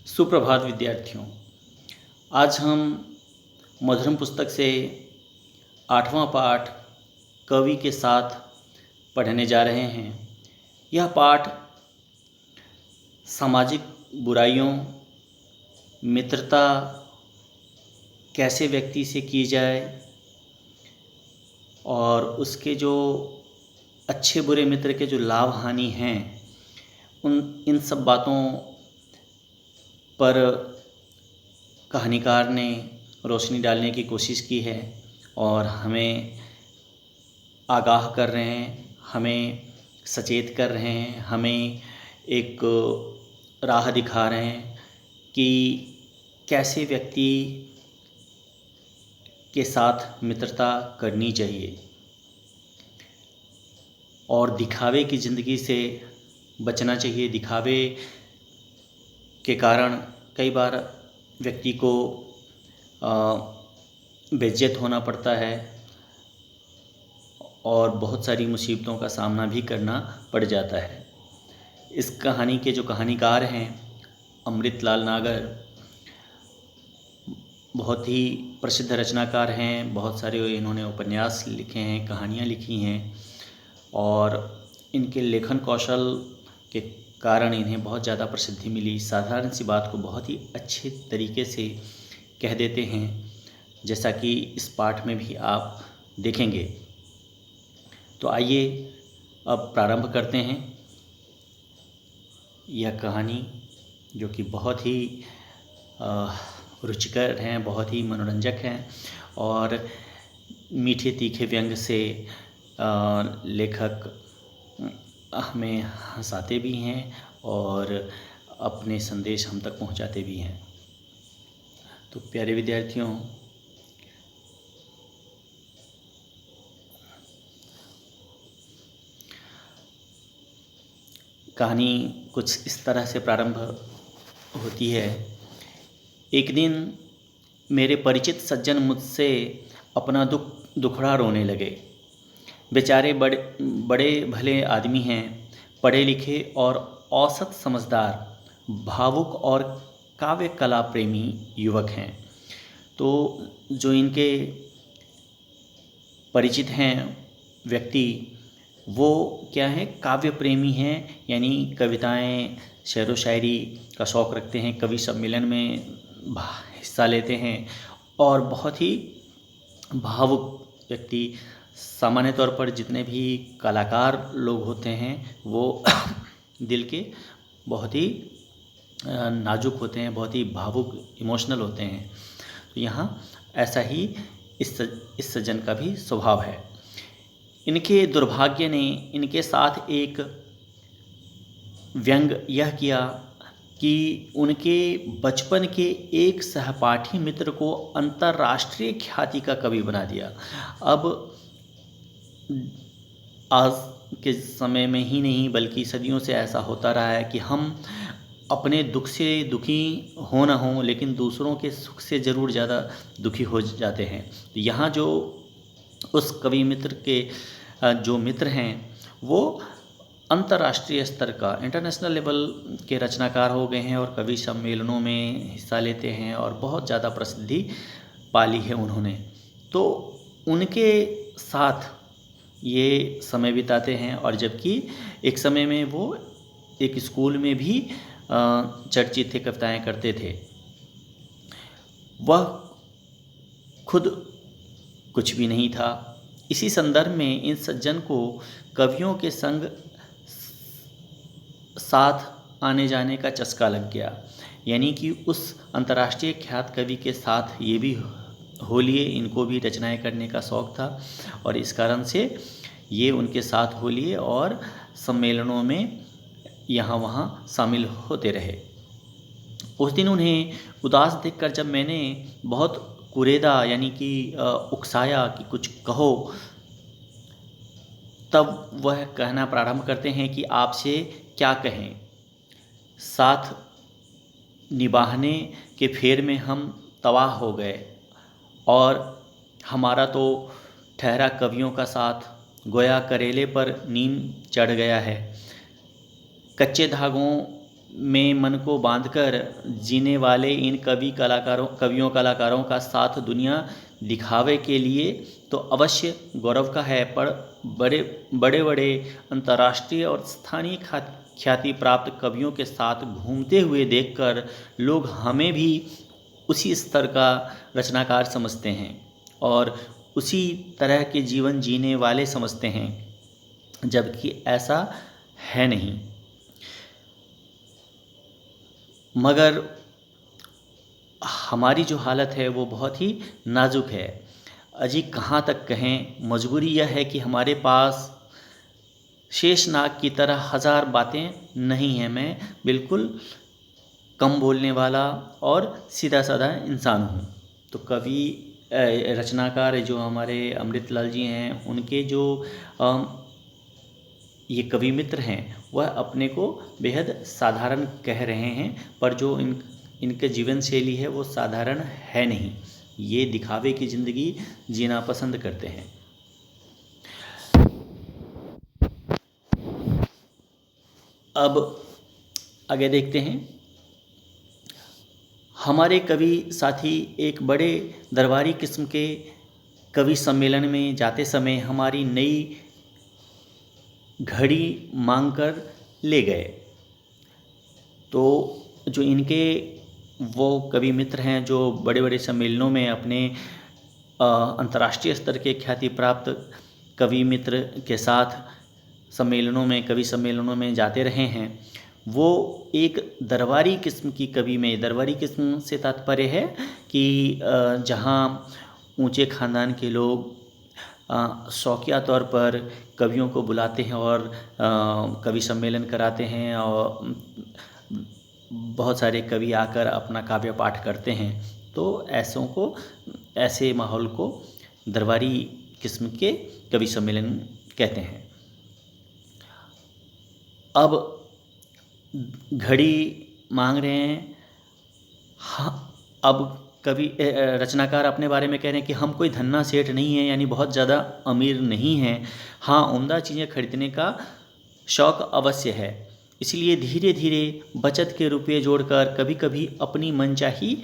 सुप्रभात विद्यार्थियों। आज हम मधुरम पुस्तक से 8वां पाठ कवि के साथ पढ़ने जा रहे हैं। यह पाठ सामाजिक बुराइयों, मित्रता कैसे व्यक्ति से की जाए और उसके जो अच्छे बुरे मित्र के जो लाभ हानि हैं, इन सब बातों पर कहानीकार ने रोशनी डालने की कोशिश की है और हमें आगाह कर रहे हैं, हमें सचेत कर रहे हैं, हमें एक राह दिखा रहे हैं कि कैसे व्यक्ति के साथ मित्रता करनी चाहिए और दिखावे की ज़िंदगी से बचना चाहिए। दिखावे के कारण कई बार व्यक्ति को बेइज्जत होना पड़ता है और बहुत सारी मुसीबतों का सामना भी करना पड़ जाता है। इस कहानी के जो कहानीकार हैं अमृतलाल नागर, बहुत ही प्रसिद्ध रचनाकार हैं। बहुत सारे इन्होंने उपन्यास लिखे हैं, कहानियाँ लिखी हैं और इनके लेखन कौशल के कारण इन्हें बहुत ज़्यादा प्रसिद्धि मिली। साधारण सी बात को बहुत ही अच्छे तरीके से कह देते हैं, जैसा कि इस पाठ में भी आप देखेंगे। तो आइए अब प्रारंभ करते हैं। यह कहानी जो कि बहुत ही रुचिकर हैं, बहुत ही मनोरंजक हैं और मीठे तीखे व्यंग से लेखक हमें हंसाते भी हैं और अपने संदेश हम तक पहुंचाते भी हैं। तो प्यारे विद्यार्थियों, कहानी कुछ इस तरह से प्रारंभ होती है। एक दिन मेरे परिचित सज्जन मुझसे अपना दुखड़ा रोने लगे। बेचारे बड़े भले आदमी हैं, पढ़े लिखे और औसत समझदार, भावुक और काव्य कला प्रेमी युवक हैं। तो जो इनके परिचित हैं व्यक्ति, वो क्या है, काव्य प्रेमी हैं, यानी कविताएं, शेर व शायरी का शौक़ रखते हैं, कवि सम्मेलन में हिस्सा लेते हैं और बहुत ही भावुक व्यक्ति। सामान्य तौर पर जितने भी कलाकार लोग होते हैं वो दिल के बहुत ही नाजुक होते हैं, बहुत ही भावुक, इमोशनल होते हैं। तो यहाँ ऐसा ही इस सज्जन का भी स्वभाव है। इनके दुर्भाग्य ने इनके साथ एक व्यंग यह किया कि उनके बचपन के एक सहपाठी मित्र को अंतर्राष्ट्रीय ख्याति का कवि बना दिया। अब आज के समय में ही नहीं बल्कि सदियों से ऐसा होता रहा है कि हम अपने दुख से दुखी हो ना हो, लेकिन दूसरों के सुख से ज़रूर ज़्यादा दुखी हो जाते हैं। तो यहाँ जो उस कवि मित्र के जो मित्र हैं वो अंतर्राष्ट्रीय स्तर का, इंटरनेशनल लेवल के रचनाकार हो गए हैं और कवि सम्मेलनों में हिस्सा लेते हैं और बहुत ज़्यादा प्रसिद्धि पाली है उन्होंने। तो उनके साथ ये समय बिताते हैं और जबकि एक समय में वो एक स्कूल में भी चर्चित थे, कविताएं करते थे। वह खुद कुछ भी नहीं था। इसी संदर्भ में इन सज्जन को कवियों के संग साथ आने जाने का चस्का लग गया, यानी कि उस अंतर्राष्ट्रीय ख्यात कवि के साथ ये भी हो लिए। इनको भी रचनाएं करने का शौक़ था और इस कारण से ये उनके साथ हो लिए और सम्मेलनों में यहाँ वहाँ शामिल होते रहे। उस दिन उन्हें उदास देखकर जब मैंने बहुत कुरेदा यानी कि उकसाया कि कुछ कहो, तब वह कहना प्रारंभ करते हैं कि आपसे क्या कहें, साथ निभाने के फेर में हम तबाह हो गए और हमारा तो ठहरा कवियों का साथ गोया करेले पर नीम चढ़ गया है। कच्चे धागों में मन को बांधकर जीने वाले इन कवियों कलाकारों का साथ दुनिया दिखावे के लिए तो अवश्य गौरव का है, पर बड़े बड़े बड़े अंतर्राष्ट्रीय और स्थानीय ख्याति प्राप्त कवियों के साथ घूमते हुए देखकर लोग हमें भी उसी स्तर का रचनाकार समझते हैं और उसी तरह के जीवन जीने वाले समझते हैं, जबकि ऐसा है नहीं। मगर हमारी जो हालत है वो बहुत ही नाजुक है। अजी कहाँ तक कहें, मजबूरी यह है कि हमारे पास शेषनाग की तरह हज़ार बातें नहीं हैं। मैं बिल्कुल कम बोलने वाला और सीधा साधा इंसान हूँ। तो कवि रचनाकार जो हमारे अमृतलाल जी हैं, उनके जो ये कवि मित्र हैं वह अपने को बेहद साधारण कह रहे हैं, पर जो इनके जीवन शैली है वो साधारण है नहीं। ये दिखावे की ज़िंदगी जीना पसंद करते हैं। अब आगे देखते हैं। हमारे कवि साथी एक बड़े दरबारी किस्म के कवि सम्मेलन में जाते समय हमारी नई घड़ी मांग कर ले गए। तो जो इनके वो कवि मित्र हैं जो बड़े बड़े सम्मेलनों में अपने अंतर्राष्ट्रीय स्तर के ख्याति प्राप्त कवि मित्र के साथ कवि सम्मेलनों में जाते रहे हैं, वो एक दरबारी किस्म की कवि में, दरबारी किस्म से तात्पर्य है कि जहाँ ऊंचे ख़ानदान के लोग शौकिया तौर पर कवियों को बुलाते हैं और कवि सम्मेलन कराते हैं और बहुत सारे कवि आकर अपना काव्य पाठ करते हैं, तो ऐसे माहौल को दरबारी किस्म के कवि सम्मेलन कहते हैं। अब घड़ी मांग रहे हैं। हाँ, अब कवि रचनाकार अपने बारे में कह रहे हैं कि हम कोई धन्ना सेठ नहीं हैं, यानी बहुत ज़्यादा अमीर नहीं हैं। हाँ, उम्दा चीज़ें खरीदने का शौक़ अवश्य है, इसलिए धीरे धीरे बचत के रुपये जोड़कर कभी कभी अपनी मनचाही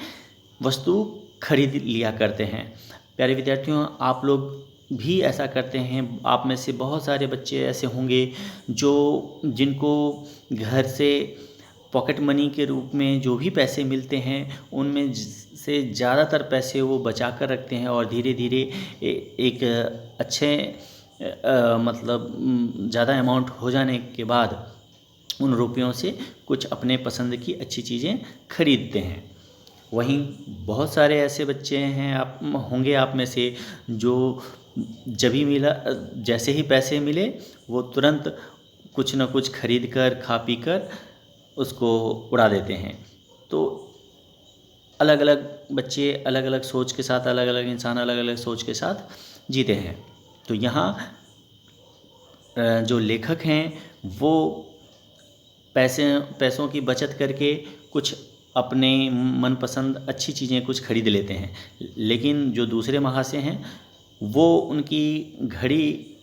वस्तु खरीद लिया करते हैं। प्यारे विद्यार्थियों, आप लोग भी ऐसा करते हैं। आप में से बहुत सारे बच्चे ऐसे होंगे जिनको घर से पॉकेट मनी के रूप में जो भी पैसे मिलते हैं उनमें से ज़्यादातर पैसे वो बचा कर रखते हैं और धीरे धीरे एक अच्छे ज़्यादा अमाउंट हो जाने के बाद उन रुपयों से कुछ अपने पसंद की अच्छी चीज़ें खरीदते हैं। वहीं बहुत सारे ऐसे बच्चे हैं, होंगे आप में से, जो जैसे ही पैसे मिले वो तुरंत कुछ न कुछ खरीद कर खा पी कर उसको उड़ा देते हैं। तो अलग अलग बच्चे अलग अलग सोच के साथ, अलग अलग इंसान अलग अलग सोच के साथ जीते हैं। तो यहाँ जो लेखक हैं वो पैसों की बचत करके कुछ अपने मनपसंद अच्छी चीज़ें कुछ खरीद लेते हैं, लेकिन जो दूसरे महाशय हैं वो उनकी घड़ी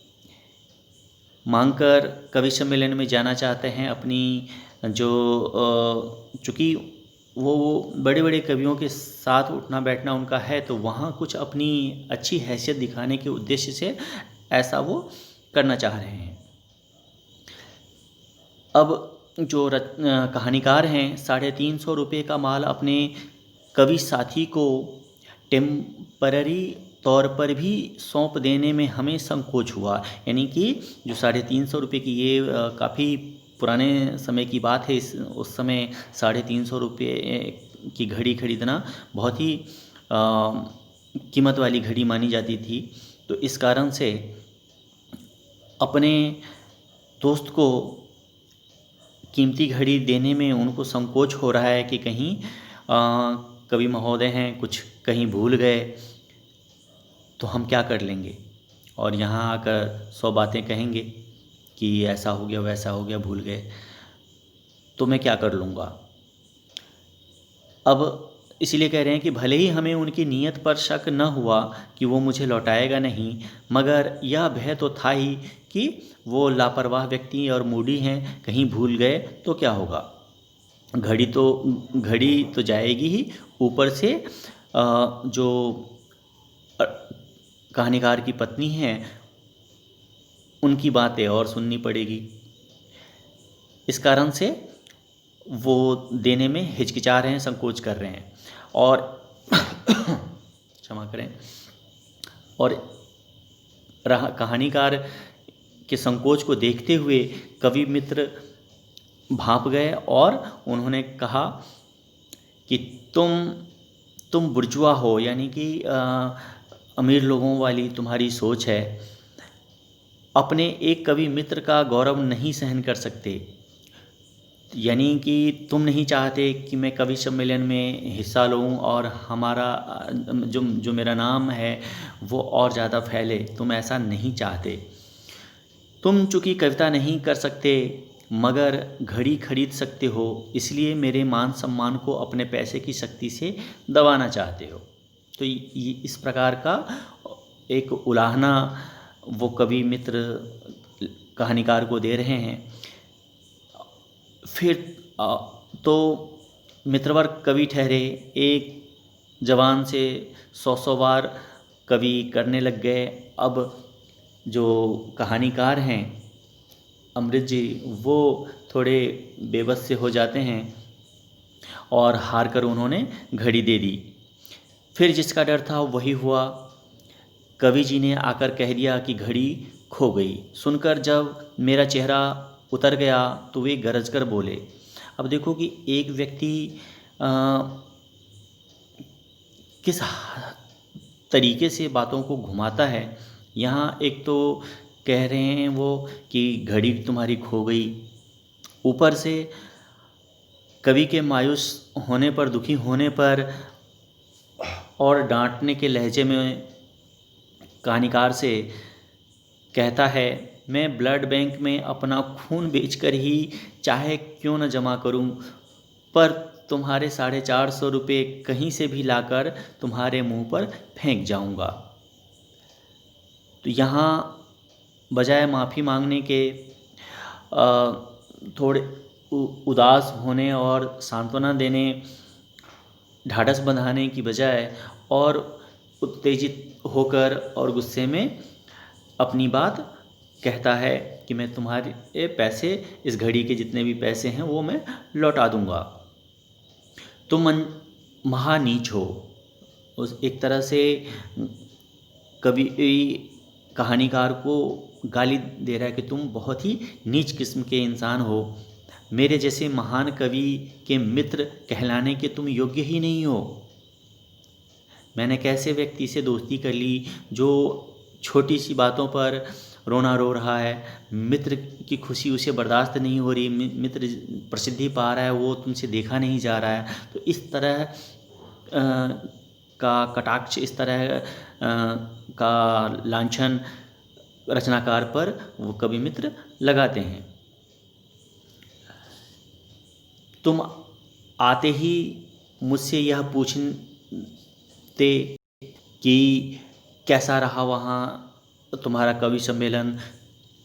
मांगकर कवि सम्मेलन में जाना चाहते हैं। अपनी चूँकि वो बड़े बड़े कवियों के साथ उठना बैठना उनका है, तो वहाँ कुछ अपनी अच्छी हैसियत दिखाने के उद्देश्य से ऐसा वो करना चाह रहे हैं। अब जो कहानीकार हैं 350 रुपये का माल अपने कवि साथी को टेम्पररी तौर पर भी सौंप देने में हमें संकोच हुआ। यानी कि जो 350 रुपये की, ये काफ़ी पुराने समय की बात है। उस समय 350 रुपये की घड़ी खरीदना बहुत ही कीमत वाली घड़ी मानी जाती थी। तो इस कारण से अपने दोस्त को कीमती घड़ी देने में उनको संकोच हो रहा है कि कहीं कवि महोदय हैं कुछ कहीं भूल गए तो हम क्या कर लेंगे, और यहाँ आकर 100 बातें कहेंगे कि ऐसा हो गया वैसा हो गया, भूल गए, तो मैं क्या कर लूँगा। अब इसलिए कह रहे हैं कि भले ही हमें उनकी नीयत पर शक न हुआ कि वो मुझे लौटाएगा नहीं, मगर यह भय तो था ही कि वो लापरवाह व्यक्ति और मूडी हैं, कहीं भूल गए तो क्या होगा। घड़ी तो जाएगी ही, ऊपर से जो अ, कहानीकार की पत्नी है उनकी बातें और सुननी पड़ेगी। इस कारण से वो देने में हिचकिचा रहे हैं, संकोच कर रहे हैं। और क्षमा करें। और कहानीकार के संकोच को देखते हुए कवि मित्र भाप गए और उन्होंने कहा कि तुम बुर्जुआ हो, यानी कि अमीर लोगों वाली तुम्हारी सोच है, अपने एक कवि मित्र का गौरव नहीं सहन कर सकते। यानी कि तुम नहीं चाहते कि मैं कवि सम्मेलन में हिस्सा लूं और हमारा जो जो मेरा नाम है वो और ज़्यादा फैले, तुम ऐसा नहीं चाहते। तुम चूँकि कविता नहीं कर सकते मगर घड़ी खरीद सकते हो, इसलिए मेरे मान सम्मान को अपने पैसे की शक्ति से दबाना चाहते हो। तो ये इस प्रकार का एक उलाहना वो कवि मित्र कहानीकार को दे रहे हैं। फिर तो मित्रवर कवि ठहरे, एक जवान से 100 बार कवि करने लग गए। अब जो कहानीकार हैं अमृत जी, वो थोड़े बेबस से हो जाते हैं और हार कर उन्होंने घड़ी दे दी। फिर जिसका डर था वही हुआ। कवि जी ने आकर कह दिया कि घड़ी खो गई। सुनकर जब मेरा चेहरा उतर गया तो वे गरज कर बोले। अब देखो कि एक व्यक्ति किस तरीके से बातों को घुमाता है। यहाँ एक तो कह रहे हैं वो कि घड़ी तुम्हारी खो गई, ऊपर से कवि के मायूस होने पर, दुखी होने पर और डांटने के लहजे में कहानीकार से कहता है, मैं ब्लड बैंक में अपना खून बेचकर ही चाहे क्यों न जमा करूं, पर तुम्हारे 450 रुपये कहीं से भी लाकर तुम्हारे मुंह पर फेंक जाऊंगा। तो यहाँ बजाय माफ़ी मांगने के थोड़े उदास होने और सांत्वना देने, ढाढ़स बंधाने की बजाय और उत्तेजित होकर और गुस्से में अपनी बात कहता है कि मैं तुम्हारे पैसे, इस घड़ी के जितने भी पैसे हैं वो मैं लौटा दूंगा। तुम महानीच हो। उस एक तरह से कवि कहानीकार को गाली दे रहा है कि तुम बहुत ही नीच किस्म के इंसान हो, मेरे जैसे महान कवि के मित्र कहलाने के तुम योग्य ही नहीं हो। मैंने कैसे व्यक्ति से दोस्ती कर ली जो छोटी सी बातों पर रोना रो रहा है, मित्र की खुशी उसे बर्दाश्त नहीं हो रही, मित्र प्रसिद्धि पा रहा है, वो तुमसे देखा नहीं जा रहा है। तो इस तरह का कटाक्ष, इस तरह का लांछन रचनाकार पर वो कवि मित्र लगाते हैं। तुम आते ही मुझसे यह पूछते कि कैसा रहा वहाँ तुम्हारा कवि सम्मेलन,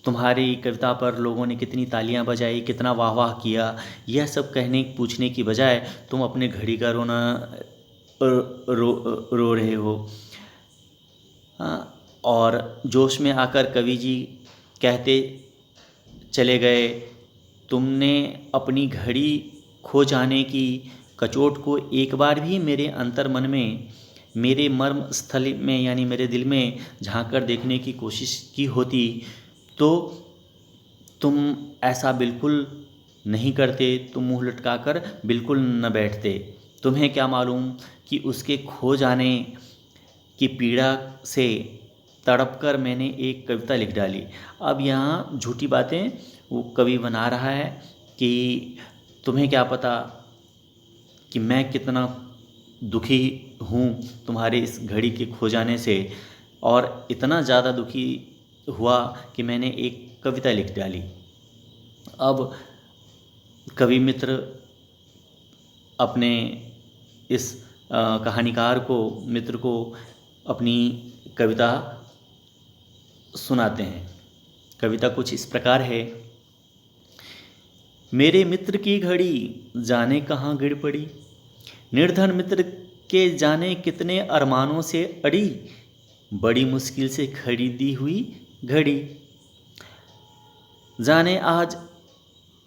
तुम्हारी कविता पर लोगों ने कितनी तालियां बजाई, कितना वाह वाह किया, यह सब पूछने की बजाय तुम अपने घड़ी का रोना रो रहे हो। और जोश में आकर कवि जी कहते चले गए, तुमने अपनी घड़ी खो जाने की कचोट को एक बार भी मेरे अंतर्मन में, मेरे मर्म स्थल में यानी मेरे दिल में झांक कर देखने की कोशिश की होती तो तुम ऐसा बिल्कुल नहीं करते, तुम मुंह लटकाकर बिल्कुल न बैठते। तुम्हें क्या मालूम कि उसके खो जाने की पीड़ा से तड़पकर मैंने एक कविता लिख डाली। अब यहाँ झूठी बातें वो कवि बना रहा है कि तुम्हें क्या पता कि मैं कितना दुखी हूँ तुम्हारे इस घड़ी के खो जाने से, और इतना ज़्यादा दुखी हुआ कि मैंने एक कविता लिख डाली। अब कवि मित्र अपने इस कहानीकार को, मित्र को अपनी कविता सुनाते हैं। कविता कुछ इस प्रकार है मेरे मित्र की घड़ी जाने कहाँ गिर पड़ी, निर्धन मित्र के जाने कितने अरमानों से अड़ी, बड़ी मुश्किल से खरीदी हुई घड़ी, जाने आज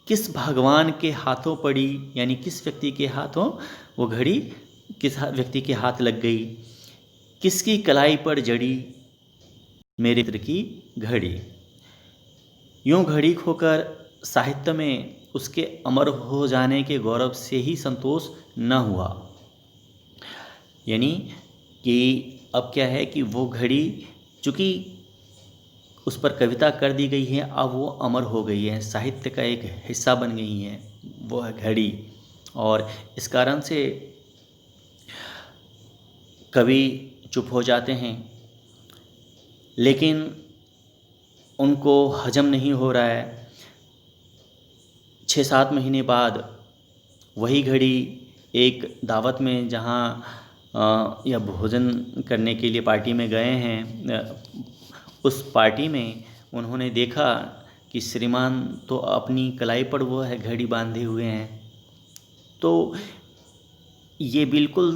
किस भगवान के हाथों पड़ी, यानी किस व्यक्ति के हाथों वो घड़ी किस व्यक्ति के हाथ लग गई, किसकी कलाई पर जड़ी मेरे मित्र की घड़ी। यूं घड़ी खोकर साहित्य में उसके अमर हो जाने के गौरव से ही संतोष न हुआ। यानी कि अब क्या है कि वो घड़ी चूँकि उस पर कविता कर दी गई है, अब वो अमर हो गई है, साहित्य का एक हिस्सा बन गई है वो है घड़ी। और इस कारण से कवि चुप हो जाते हैं, लेकिन उनको हजम नहीं हो रहा है। 6-7 महीने बाद वही घड़ी एक दावत में जहाँ या भोजन करने के लिए पार्टी में गए हैं, उस पार्टी में उन्होंने देखा कि श्रीमान तो अपनी कलाई पर वो है घड़ी बांधे हुए हैं। तो ये बिल्कुल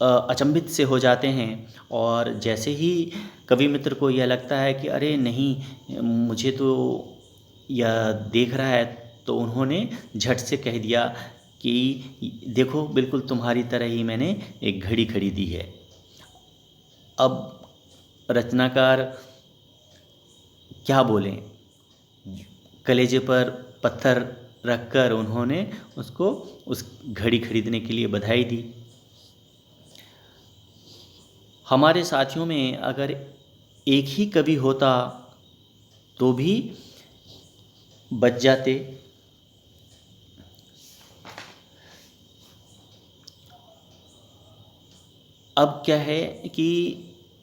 अचंभित से हो जाते हैं। और जैसे ही कवि मित्र को यह लगता है कि अरे नहीं, मुझे तो यह देख रहा है, तो उन्होंने झट से कह दिया कि देखो बिल्कुल तुम्हारी तरह ही मैंने एक घड़ी खरीदी है। अब रचनाकार क्या बोलें, कलेजे पर पत्थर रखकर उन्होंने उसको उस घड़ी खरीदने के लिए बधाई दी। हमारे साथियों में अगर एक ही कवि होता तो भी बच जाते। अब क्या है कि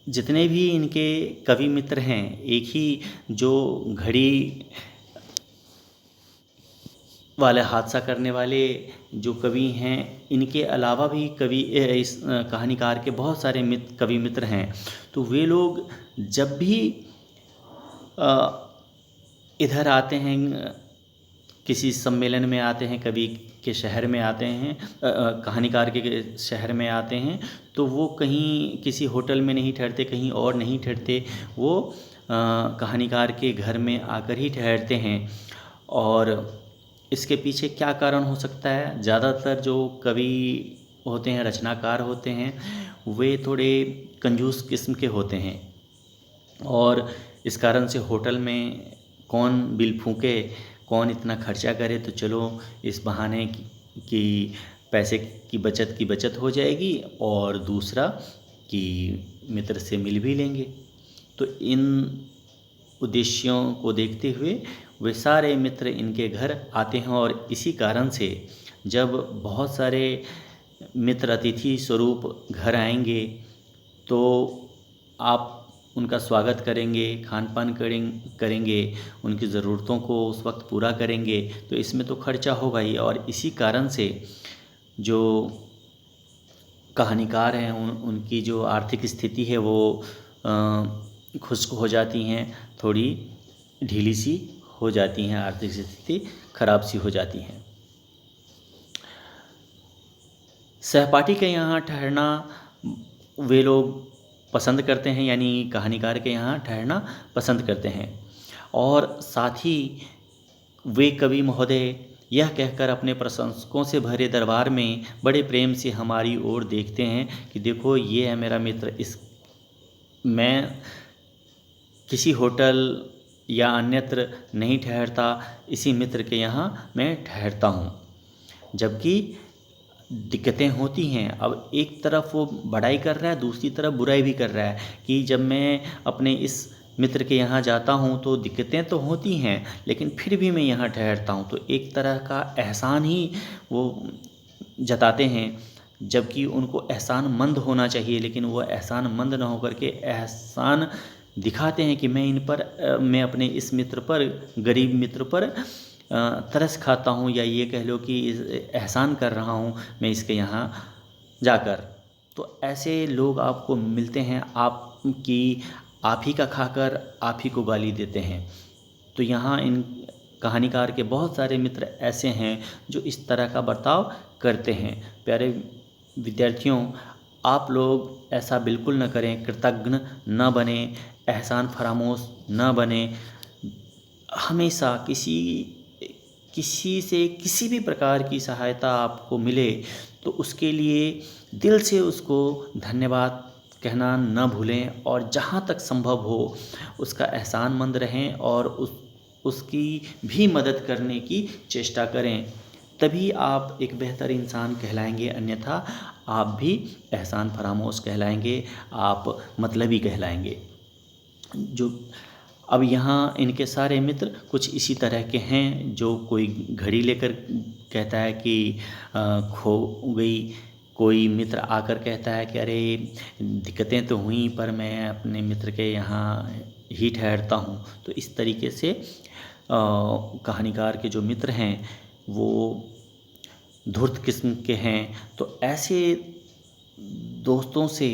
जितने भी इनके कवि मित्र हैं, एक ही जो घड़ी वाले हादसा करने वाले जो कवि हैं, इनके अलावा भी कवि इस कहानीकार के बहुत सारे कवि मित्र हैं। तो वे लोग जब भी इधर आते हैं, किसी सम्मेलन में आते हैं, कवि के शहर में आते हैं, कहानीकार के शहर में आते हैं, तो वो कहीं किसी होटल में नहीं ठहरते, कहीं और नहीं ठहरते, वो कहानीकार के घर में आकर ही ठहरते हैं। और इसके पीछे क्या कारण हो सकता है? ज़्यादातर जो कवि होते हैं, रचनाकार होते हैं, वे थोड़े कंजूस किस्म के होते हैं। और इस कारण से होटल में कौन बिल फूंके, कौन इतना खर्चा करे, तो चलो इस बहाने कि पैसे की बचत हो जाएगी, और दूसरा कि मित्र से मिल भी लेंगे। तो इन उद्देश्यों को देखते हुए वे सारे मित्र इनके घर आते हैं। और इसी कारण से जब बहुत सारे मित्र अतिथि स्वरूप घर आएंगे, तो आप उनका स्वागत करेंगे, खान पान करेंगे, उनकी ज़रूरतों को उस वक्त पूरा करेंगे, तो इसमें तो खर्चा होगा ही। और इसी कारण से जो कहानीकार हैं, उनकी जो आर्थिक स्थिति है वो खुश्क हो जाती हैं, थोड़ी ढीली सी हो जाती हैं, आर्थिक स्थिति खराब सी हो जाती हैं। सहपाठी के यहाँ ठहरना वे लोग पसंद करते हैं, यानी कहानीकार के यहाँ ठहरना पसंद करते हैं। और साथ ही वे कवि महोदय यह कहकर अपने प्रशंसकों से भरे दरबार में बड़े प्रेम से हमारी ओर देखते हैं कि देखो ये है मेरा मित्र, मैं किसी होटल या अन्यत्र नहीं ठहरता, इसी मित्र के यहाँ मैं ठहरता हूँ। जबकि दिक्कतें होती हैं, अब एक तरफ वो बड़ाई कर रहा है, दूसरी तरफ बुराई भी कर रहा है कि जब मैं अपने इस मित्र के यहाँ जाता हूँ तो दिक्कतें तो होती हैं, लेकिन फिर भी मैं यहाँ ठहरता हूँ। तो एक तरह का एहसान ही वो जताते हैं, जबकि उनको एहसानमंद होना चाहिए, लेकिन वो एहसानमंद ना होकर के एहसान दिखाते हैं कि मैं अपने इस मित्र पर, गरीब मित्र पर तरस खाता हूँ, या ये कह लो कि एहसान कर रहा हूँ मैं इसके यहाँ जाकर। तो ऐसे लोग आपको मिलते हैं, आप ही का खाकर आप ही को गाली देते हैं। तो यहाँ इन कहानीकार के बहुत सारे मित्र ऐसे हैं जो इस तरह का बर्ताव करते हैं। प्यारे विद्यार्थियों, आप लोग ऐसा बिल्कुल न करें, कृतज्ञ न बने, एहसान फरामोश न बने। हमेशा किसी से किसी भी प्रकार की सहायता आपको मिले तो उसके लिए दिल से उसको धन्यवाद कहना न भूलें, और जहाँ तक संभव हो उसका एहसानमंद रहें और उसकी भी मदद करने की चेष्टा करें। तभी आप एक बेहतर इंसान कहलाएंगे, अन्यथा आप भी एहसान फरामोश कहलाएंगे, आप मतलबी कहलाएंगे। जो अब यहाँ इनके सारे मित्र कुछ इसी तरह के हैं। जो कोई घड़ी लेकर कहता है कि खो गई, कोई मित्र आकर कहता है कि अरे दिक्कतें तो हुई पर मैं अपने मित्र के यहाँ ही ठहरता हूँ। तो इस तरीके से कहानीकार के जो मित्र हैं वो धूर्त किस्म के हैं। तो ऐसे दोस्तों से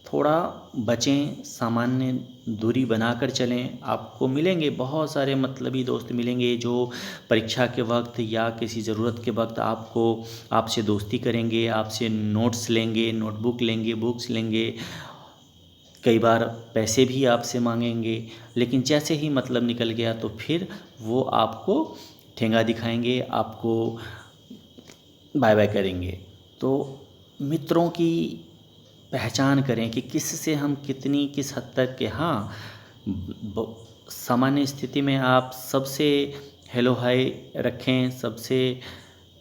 थोड़ा बचें, सामान्य दूरी बनाकर चलें। आपको मिलेंगे बहुत सारे मतलबी दोस्त मिलेंगे जो परीक्षा के वक्त या किसी ज़रूरत के वक्त आपसे दोस्ती करेंगे, आपसे नोट्स लेंगे, नोटबुक लेंगे, बुक्स लेंगे, कई बार पैसे भी आपसे मांगेंगे। लेकिन जैसे ही मतलब निकल गया तो फिर वो आपको ठेंगा दिखाएंगे, आपको बाय बाय करेंगे। तो मित्रों की पहचान करें कि किससे हम किस हद तक के। हाँ, सामान्य स्थिति में आप सबसे हेलो हाय रखें, सबसे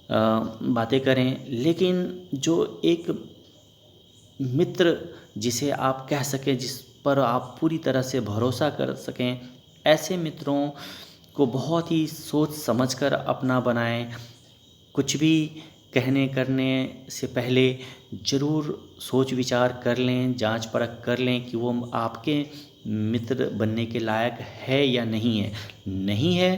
बातें करें, लेकिन जो एक मित्र जिसे आप कह सकें, जिस पर आप पूरी तरह से भरोसा कर सकें, ऐसे मित्रों को बहुत ही सोच समझकर अपना बनाएं। कुछ भी कहने करने से पहले ज़रूर सोच विचार कर लें, जांच परख कर लें कि वो आपके मित्र बनने के लायक है या नहीं है। नहीं है,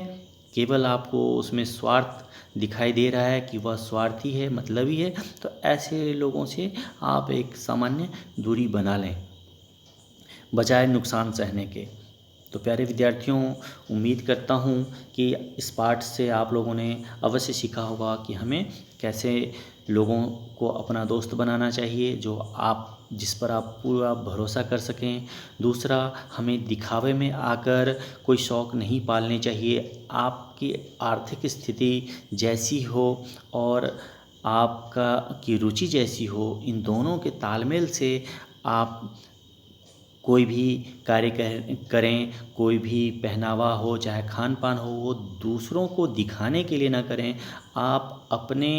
केवल आपको उसमें स्वार्थ दिखाई दे रहा है कि वह स्वार्थी है, मतलबी है, तो ऐसे लोगों से आप एक सामान्य दूरी बना लें बजाय नुकसान सहने के। तो प्यारे विद्यार्थियों, उम्मीद करता हूँ कि इस पाठ से आप लोगों ने अवश्य सीखा होगा कि हमें कैसे लोगों को अपना दोस्त बनाना चाहिए, जिस पर आप पूरा भरोसा कर सकें। दूसरा, हमें दिखावे में आकर कोई शौक़ नहीं पालने चाहिए। आपकी आर्थिक स्थिति जैसी हो और की रुचि जैसी हो, इन दोनों के तालमेल से आप कोई भी कार्य करें, कोई भी पहनावा हो, चाहे खान पान हो, वो दूसरों को दिखाने के लिए ना करें। आप अपने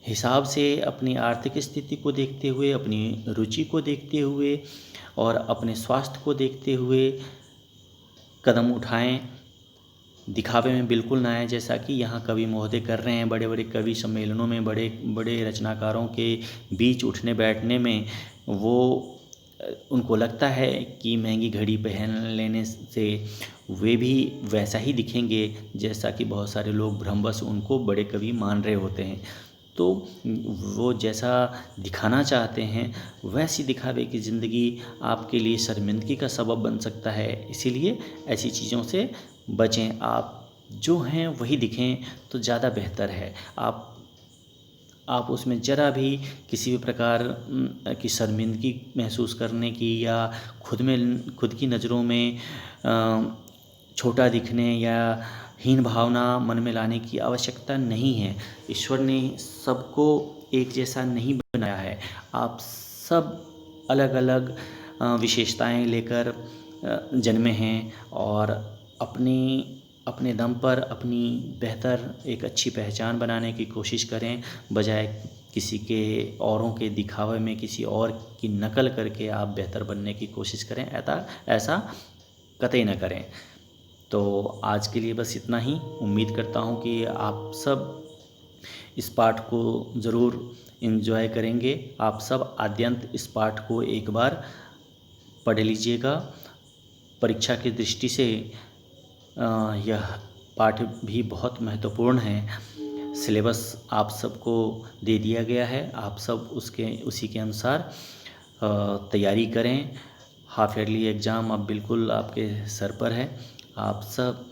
हिसाब से, अपनी आर्थिक स्थिति को देखते हुए, अपनी रुचि को देखते हुए और अपने स्वास्थ्य को देखते हुए कदम उठाएं। दिखावे में बिल्कुल ना आए, जैसा कि यहाँ कवि महोदय कर रहे हैं। बड़े बड़े कवि सम्मेलनों में, बड़े बड़े रचनाकारों के बीच उठने बैठने में उनको लगता है कि महंगी घड़ी पहन लेने से वे भी वैसा ही दिखेंगे जैसा कि बहुत सारे लोग भ्रमवश उनको बड़े कवि मान रहे होते हैं। तो वो जैसा दिखाना चाहते हैं वैसी दिखावे की ज़िंदगी आपके लिए शर्मिंदगी का सबब बन सकता है। इसीलिए ऐसी चीज़ों से बचें। आप जो हैं वही दिखें तो ज़्यादा बेहतर है। आप उसमें ज़रा भी किसी भी प्रकार की शर्मिंदगी महसूस करने की या खुद की नज़रों में छोटा दिखने या हीन भावना मन में लाने की आवश्यकता नहीं है। ईश्वर ने सबको एक जैसा नहीं बनाया है। आप सब अलग अलग विशेषताएं लेकर जन्मे हैं और अपने दम पर अपनी बेहतर एक अच्छी पहचान बनाने की कोशिश करें, बजाय किसी के औरों के दिखावे में किसी और की नकल करके आप बेहतर बनने की कोशिश करें। ऐसा कतई न करें। तो आज के लिए बस इतना ही। उम्मीद करता हूँ कि आप सब इस पाठ को ज़रूर एंजॉय करेंगे। आप सब आद्यंत इस पाठ को एक बार पढ़ लीजिएगा। परीक्षा की दृष्टि से यह पाठ भी बहुत महत्वपूर्ण है। सिलेबस आप सबको दे दिया गया है, आप सब उसी के अनुसार तैयारी करें। हाफ ईयरली एग्ज़ाम अब बिल्कुल आपके सर पर है। आप सब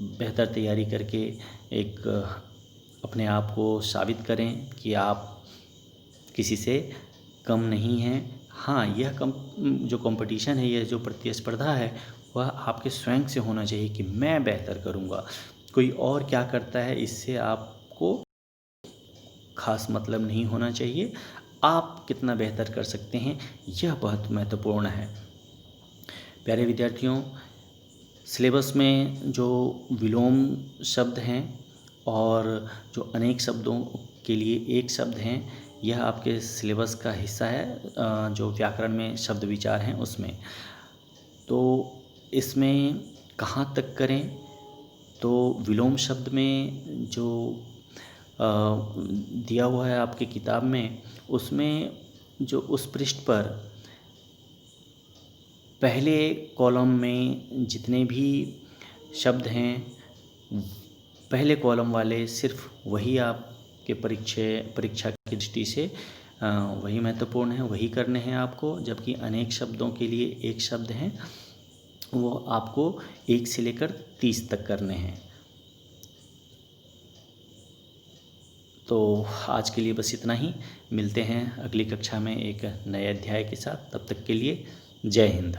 बेहतर तैयारी करके एक अपने आप को साबित करें कि आप किसी से कम नहीं हैं। हाँ, यह जो कंपटीशन है, यह जो प्रतिस्पर्धा है, वह आपके स्वयं से होना चाहिए कि मैं बेहतर करूँगा। कोई और क्या करता है इससे आपको ख़ास मतलब नहीं होना चाहिए। आप कितना बेहतर कर सकते हैं, यह बहुत महत्वपूर्ण है। प्यारे विद्यार्थियों, सिलेबस में जो विलोम शब्द हैं और जो अनेक शब्दों के लिए एक शब्द हैं, यह आपके सिलेबस का हिस्सा है, जो व्याकरण में शब्द विचार हैं उसमें। तो इसमें कहाँ तक करें, तो विलोम शब्द में जो दिया हुआ है आपकी किताब में, उसमें जो उस पृष्ठ पर पहले कॉलम में जितने भी शब्द हैं, पहले कॉलम वाले सिर्फ वही आपके परीक्षा की दृष्टि से वही महत्वपूर्ण है, वही करने हैं आपको। जबकि अनेक शब्दों के लिए एक शब्द हैं, वो आपको 1 से लेकर 30 तक करने हैं। तो आज के लिए बस इतना ही। मिलते हैं अगली कक्षा में एक नए अध्याय के साथ। तब तक के लिए जय हिंद।